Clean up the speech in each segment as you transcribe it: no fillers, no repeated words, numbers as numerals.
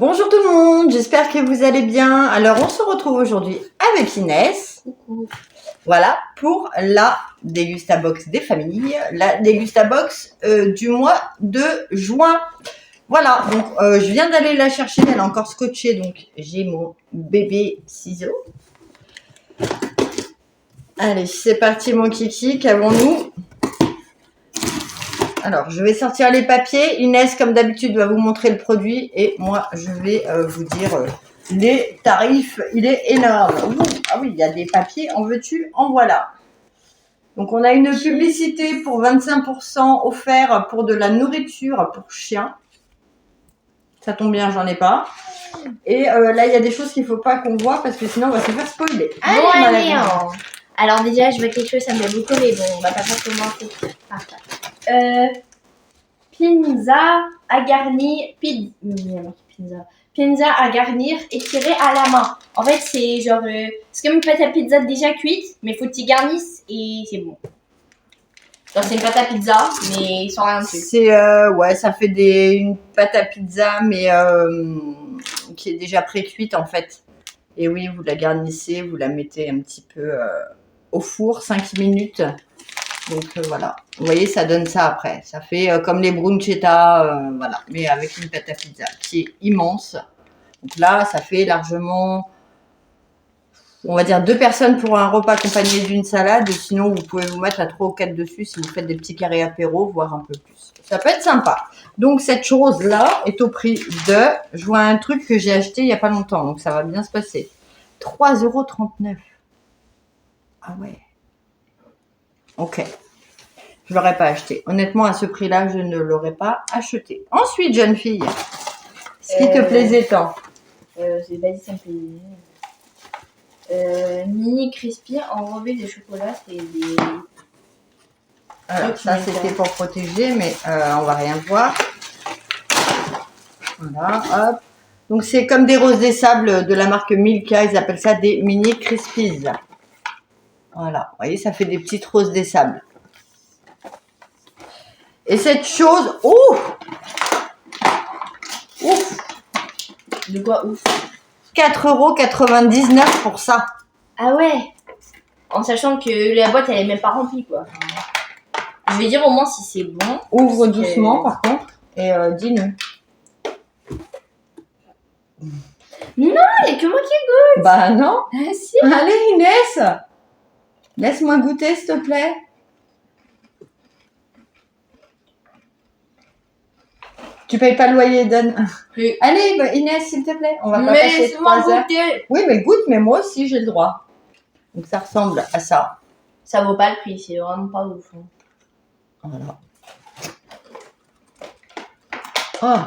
Bonjour tout le monde, j'espère que vous allez bien. Alors on se retrouve aujourd'hui avec Inès. Coucou. Voilà, pour la Dégustabox des familles, la Dégustabox du mois de juin. Voilà, donc je viens d'aller la chercher, elle est encore scotchée, donc j'ai mon bébé ciseau. Allez, c'est parti mon kiki, qu'avons-nous? Alors, je vais sortir les papiers. Inès, comme d'habitude, va vous montrer le produit et moi, je vais vous dire les tarifs. Il est énorme. Ouh, ah oui, il y a des papiers. En veux-tu? En voilà. Donc, on a une publicité pour 25% offert pour de la nourriture pour chiens. Ça tombe bien, j'en ai pas. Et là, il y a des choses qu'il ne faut pas qu'on voit parce que sinon, on va se faire spoiler. Allez, alors déjà, je vois quelque chose, ça me fait beaucoup, mais bon, on va pas faire commenter. Pizza à garnir, pizza à garnir et tirer à la main. En fait, c'est genre, c'est comme une pâte à pizza déjà cuite, mais faut que tu garnisses et c'est bon. Genre, c'est une pâte à pizza, mais sans rien dessus. C'est, ouais, ça fait une pâte à pizza, mais qui est déjà pré-cuite en fait. Et oui, vous la garnissez, vous la mettez un petit peu au four, 5 minutes. Donc voilà, vous voyez, ça donne ça après. Ça fait comme les bruschetta, voilà, mais avec une pâte à pizza qui est immense. Donc là, ça fait largement, on va dire 2 personnes pour un repas accompagné d'une salade. Sinon, vous pouvez vous mettre à 3 ou 4 dessus si vous faites des petits carrés apéro, voire un peu plus. Ça peut être sympa. Donc cette chose-là est au prix de, je vois un truc que j'ai acheté il n'y a pas longtemps, donc ça va bien se passer. 3,39 €. Ah ouais. Ok. Je ne l'aurais pas acheté. Honnêtement, à ce prix-là, je ne l'aurais pas acheté. Ensuite, jeune fille, ce qui te plaisait tant? C'est basique, ça me plaisait. Mini crispy enrobé de chocolat, c'est des... Alors, ça, c'était pour protéger, mais on va rien voir. Voilà, hop. Donc, c'est comme des roses des sables de la marque Milka. Ils appellent ça des mini crispies. Voilà, vous voyez, ça fait des petites roses des sables. Et cette chose, ouf! Ouf! De quoi ouf? 4,99 € pour ça. Ah ouais! En sachant que la boîte, elle est même pas remplie, quoi. Je vais dire au moins si c'est bon. Ouvre doucement, par contre, et dis-nous. Non, il n'y a que moi qui goûte. Bah non. Ah si. Allez, Inès, laisse-moi goûter, s'il te plaît. Tu payes pas le loyer, donne. Oui. Allez, bah, Inès, s'il te plaît. On va pas Mais passer 3 heures. goûter. Oui, mais goûte, mais moi aussi, j'ai le droit. Donc, ça ressemble à ça. Ça vaut pas le prix, c'est vraiment pas ouf. Hein. Voilà. Oh.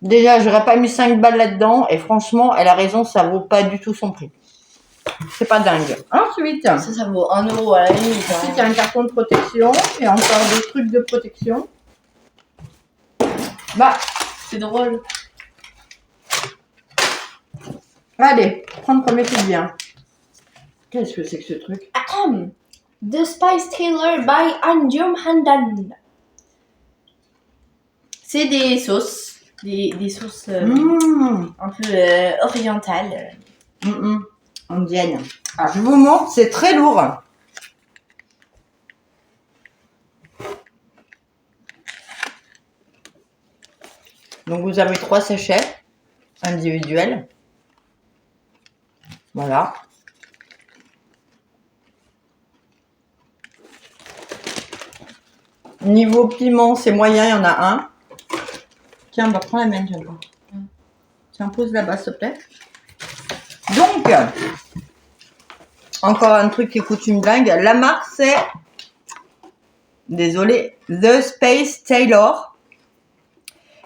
Déjà, j'aurais pas mis 5 balles là-dedans. Et franchement, elle a raison, ça vaut pas du tout son prix. C'est pas dingue. Ensuite, Ça vaut 1 € à la limite. ensuite, il y a un carton de protection. Et encore des trucs de protection. Bah, C'est drôle. allez, prends le premier qui vient. Qu'est-ce que c'est que ce truc? The Spice Tailor by Anjum Handan. C'est des sauces. Des sauces un peu orientales. Indienne. Alors, je vous montre, c'est très lourd. Donc, vous avez 3 sachets individuels. Voilà. Niveau piment, c'est moyen, il y en a un. Tiens, bah, prends la mienne, j'aime pas. Tiens, pose là-bas, s'il te plaît. Donc, encore un truc qui coûte une blingue. La marque, c'est, désolé, The Spice Tailor.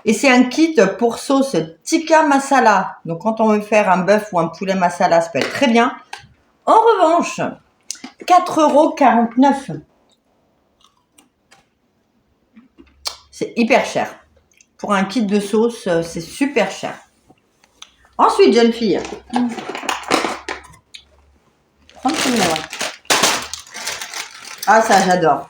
Et c'est un kit pour sauce tikka masala. Donc, quand on veut faire un bœuf ou un poulet masala, ça peut être très bien. En revanche, 4,49 €. C'est hyper cher. Pour un kit de sauce, c'est super cher. Ensuite, jeune fille. Prends le numéro. Ah, ça, j'adore.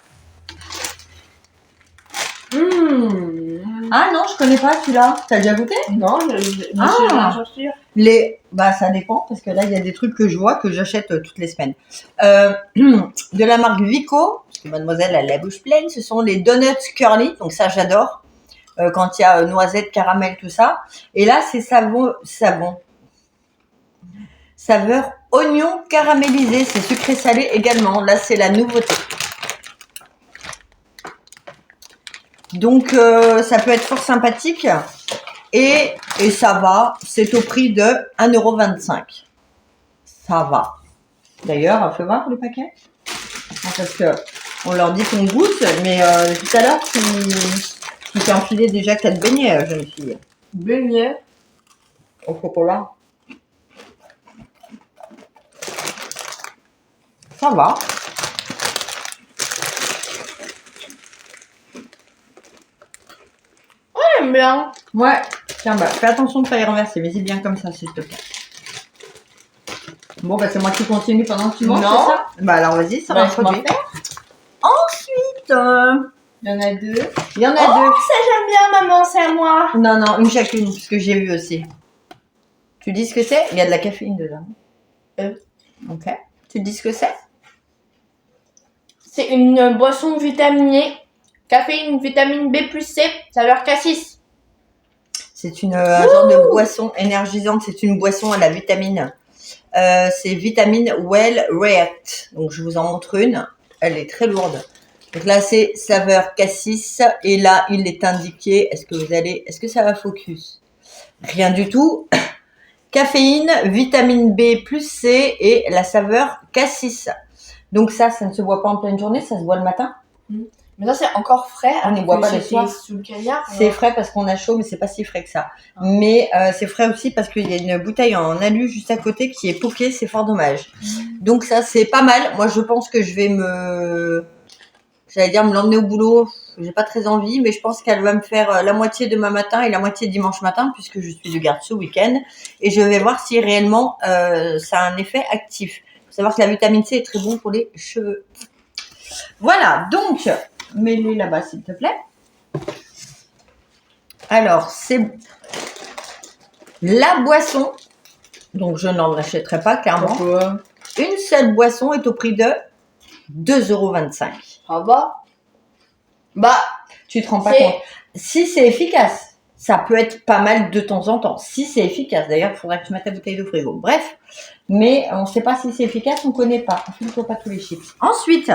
Ah non, je connais pas celui-là. T'as déjà goûté? Non, j'en suis sûre. Bah, ça dépend, parce que là, il y a des trucs que je vois que j'achète toutes les semaines. De la marque Vico, parce que mademoiselle a la bouche pleine, ce sont les donuts curly, donc ça, j'adore. Quand il y a noisettes, caramel, tout ça. Et là, c'est saveur oignon caramélisé, c'est sucré salé également. Là, c'est la nouveauté. Donc, ça peut être fort sympathique. Et ça va, c'est au prix de 1,25 €. Ça va. D'ailleurs, fais voir le paquet. Parce que on leur dit qu'on goûte, mais tout à l'heure, tu t'es enfilé déjà 4 beignets, jeune fille. Beignets Au chocolat. Ça va. J'aime bien. Ouais. Tiens, bah, fais attention de pas les renverser. Mets-y bien comme ça, s'il te plaît. Bon, bah, c'est moi qui continue pendant que tu manges, Non. c'est ça? Bah, alors, vas-y, ça va introduire. Ensuite, Il y en a 2. il y en a 2. Ça, j'aime bien, maman, c'est à moi. Non, non, une chacune, parce que j'ai vu aussi. Tu dis ce que c'est? Il y a de la caféine dedans. Ok. Tu dis ce que c'est? C'est une boisson vitaminée. Caféine, vitamine B plus C, saveur cassis. C'est un genre de boisson énergisante. C'est une boisson à la vitamine. C'est vitamine Well React. Donc, je vous en montre une. Elle est très lourde. Donc là, c'est saveur cassis. Et là, il est indiqué. Est-ce que ça va focus? Rien du tout. Caféine, vitamine B plus C et la saveur cassis. Donc ça ne se boit pas en pleine journée. Ça se boit le matin. Mais ça, c'est encore frais. On n'y boit pas le soir. Sous le cagnard. C'est frais parce qu'on a chaud, mais c'est pas si frais que ça. Mais c'est frais aussi parce qu'il y a une bouteille en alu juste à côté qui est poquée, c'est fort dommage. Donc ça, c'est pas mal. Moi, je pense que je vais me l'emmener au boulot. J'ai pas très envie, mais je pense qu'elle va me faire la moitié demain matin et la moitié dimanche matin, puisque je suis de garde ce week-end. Et je vais voir si réellement ça a un effet actif. Il faut savoir que la vitamine C est très bon pour les cheveux. Voilà, donc, mets-les là-bas, s'il te plaît. Alors, c'est la boisson. Donc, je n'en achèterai pas, clairement. Pourquoi? Une seule boisson est au prix de 2,25 €. Ah bah, tu te rends pas compte. Si c'est efficace, ça peut être pas mal de temps en temps. Si c'est efficace, d'ailleurs, il faudrait que je mette la bouteille de frigo. Bref, mais on ne sait pas si c'est efficace, on ne connaît pas. On ne filtre pas tous les chips. Ensuite,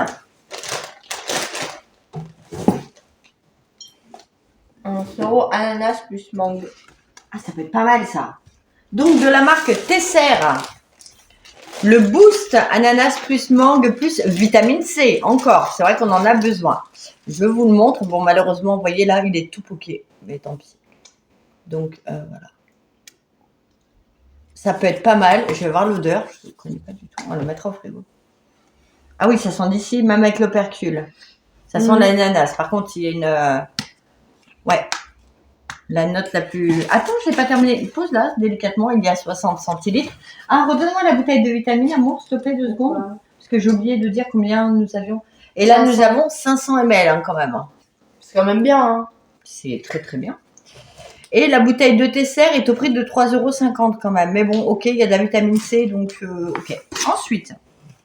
un sirop ananas plus mangue. ah, ça peut être pas mal ça. Donc de la marque Tesser, le boost ananas plus mangue plus vitamine C. Encore, c'est vrai qu'on en a besoin. Je vous le montre. Bon, malheureusement, vous voyez là, il est tout poqué. Mais tant pis. Donc voilà. Ça peut être pas mal. Je vais voir l'odeur. Je ne connais pas du tout. On va le mettre au frigo. Ah oui, ça sent d'ici, même avec l'opercule. Ça sent l'ananas. Par contre, il y a une... ouais. La note la plus... Attends, je n'ai pas terminé. Pose là, délicatement. Il y a 60 centilitres. Ah, redonne-moi la bouteille de vitamine, amour, s'il te plaît, 2 secondes. Ouais. Parce que j'ai oublié de dire combien nous avions. Et là, 500. Nous avons 500 ml hein, quand même. C'est quand même bien. Hein. C'est très très bien. Et la bouteille de Tesser est au prix de 3,50 € quand même. Mais bon, ok, il y a de la vitamine C, donc ok. Ensuite,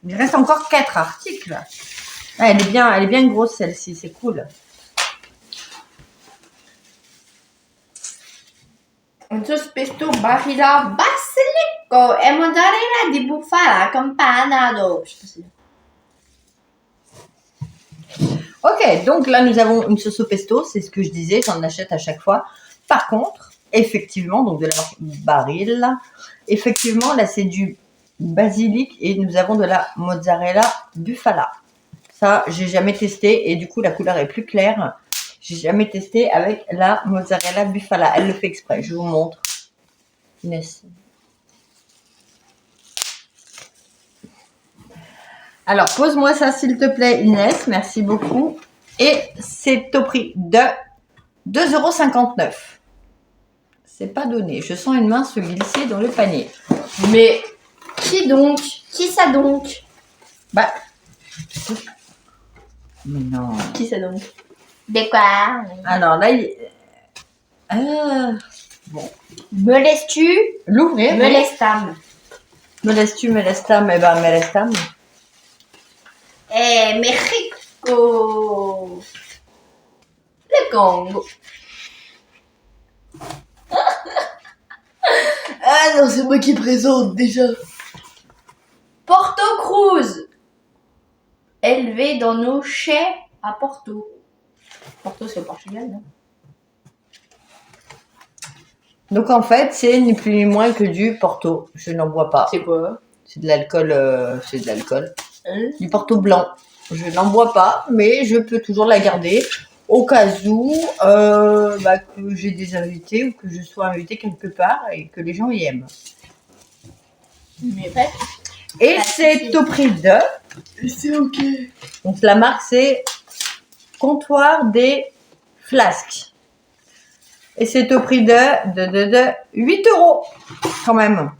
il reste encore 4 articles. Ah, elle est bien grosse celle-ci, c'est cool. Un sauce pesto barilla basilico e mozzarella di bufala campanado. Ok, donc là nous avons une sauce au pesto, c'est ce que je disais, j'en achète à chaque fois. Par contre, effectivement, donc de la marque Barilla, effectivement là c'est du basilic et nous avons de la mozzarella bufala. Ça, j'ai jamais testé et du coup la couleur est plus claire. J'ai jamais testé avec la mozzarella bufala. Elle le fait exprès. Je vous montre. Inès. Alors, pose-moi ça s'il te plaît, Inès. Merci beaucoup. Et c'est au prix de 2,59 €. C'est pas donné. Je sens une main se glisser dans le panier. Mais qui donc? Qui ça donc? Bah, Mais non. Qui c'est donc? De quoi? Alors là, bon. Me laisses-tu? L'ouvrir. Me laisse-tam. Me laisses-tu, me laisse-tam, eh ben, me laisse-tam. Mexico. Le Congo. Ah non, c'est moi qui présente déjà. Porto Cruz. Élevé dans nos chais à Porto. Porto, c'est au Portugal, non? Donc en fait, c'est ni plus ni moins que du Porto. Je n'en bois pas. C'est quoi? C'est de l'alcool. C'est de l'alcool. Du Porto blanc. Je n'en bois pas, mais je peux toujours la garder au cas où que j'ai des invités ou que je sois invitée quelque part et que les gens y aiment. Mais fait. Et c'est au prix de. C'est ok. Donc la marque c'est Comptoir des Flasques. Et c'est au prix de 8 € quand même.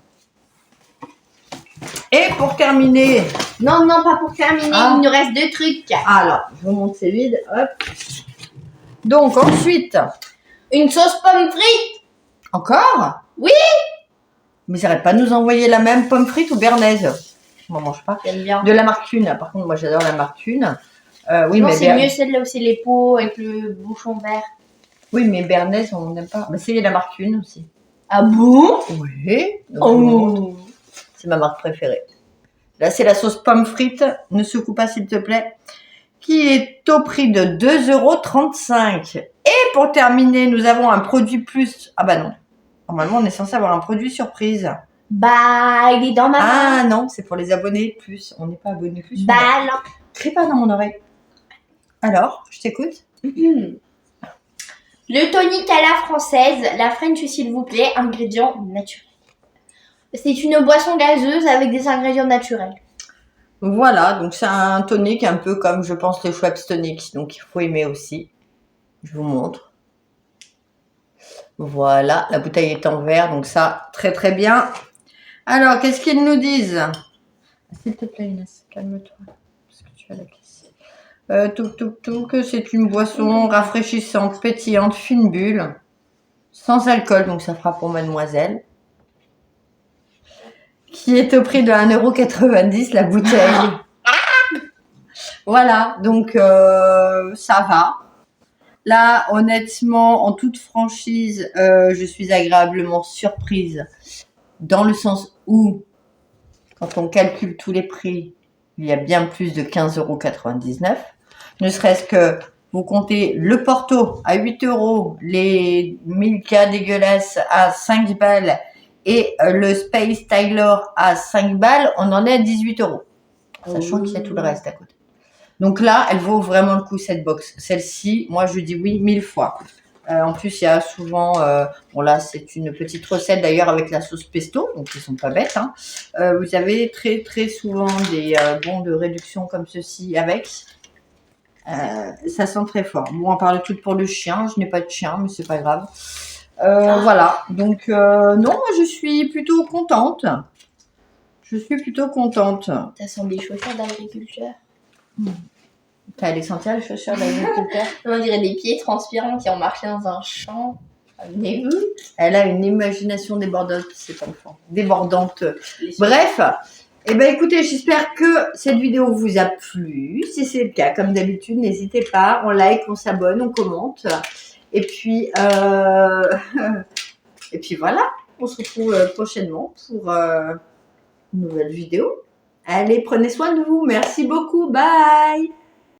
Et pour terminer. Non, pas pour terminer, il nous reste 2 trucs. Alors, je vous montre, c'est vide. Hop. Donc ensuite. Une sauce pomme frite. Encore? Oui. Mais ils n'arrêtent pas de nous envoyer la même pomme frite ou béarnaise. Je m'en mange pas. J'aime bien. De la marque Thune. Par contre, moi j'adore la marque Thune. Oui, non, mais c'est mieux celle-là où c'est les pots avec le bouchon vert. Oui, mais béarnaise, on n'aime pas. Mais c'est la marque Thune aussi. Ah bon? Oui. Oh. C'est ma marque préférée. Là, c'est la sauce pomme frite. Ne secoue pas, s'il te plaît. Qui est au prix de 2,35 €. Et pour terminer, nous avons un produit plus. Ah bah non. Normalement, on est censé avoir un produit surprise. Bah, il est dans ma main. Ah non, c'est pour les abonnés plus. On n'est pas abonnés plus. Bah non. Crie pas dans mon oreille. Alors, je t'écoute. Le tonic à la française, la French s'il vous plaît, ingrédients naturels. C'est une boisson gazeuse avec des ingrédients naturels. Voilà, donc c'est un tonic un peu comme je pense les Schweppes tonic, donc il faut aimer aussi. Je vous montre. Voilà, la bouteille est en verre, donc ça, très très bien. Alors, qu'est-ce qu'ils nous disent? S'il te plaît Inès, calme-toi, parce que tu as la caisse. Que c'est une boisson rafraîchissante, pétillante, fine bulle, sans alcool, donc ça fera pour mademoiselle. Qui est au prix de 1,90 € la bouteille. Voilà, donc ça va. Là, honnêtement, en toute franchise, je suis agréablement surprise. Dans le sens où, quand on calcule tous les prix, il y a bien plus de 15,99 €. Ne serait-ce que vous comptez le Porto à 8 €, les Milka dégueulasses à 5 balles et le Space Taylor à 5 balles, on en est à 18 €. Sachant qu'il y a tout le reste à côté. Donc là, elle vaut vraiment le coup cette box. Celle-ci, moi je dis oui 1000 fois. En plus, il y a souvent, bon là c'est une petite recette d'ailleurs avec la sauce pesto, donc ils sont pas bêtes. Hein. Vous avez très très souvent des bons de réduction comme ceci avec. Ça sent très fort. Bon, on parle tout pour le chien. Je n'ai pas de chien, mais c'est pas grave. Voilà. Donc non, moi je suis plutôt contente. Je suis plutôt contente. Ça sent des chaussures d'agriculteur. T'as les sentir les chaussures d'agriculteur? On dirait des pieds transpirants qui ont marché dans un champ. Amenez-vous. Elle a une imagination débordante, cette enfant. Débordante. Bref. Eh ben écoutez, j'espère que cette vidéo vous a plu. Si c'est le cas, comme d'habitude, n'hésitez pas. On like, on s'abonne, on commente. Et puis, et puis voilà. On se retrouve prochainement pour une nouvelle vidéo. Allez, prenez soin de vous. Merci beaucoup. Bye.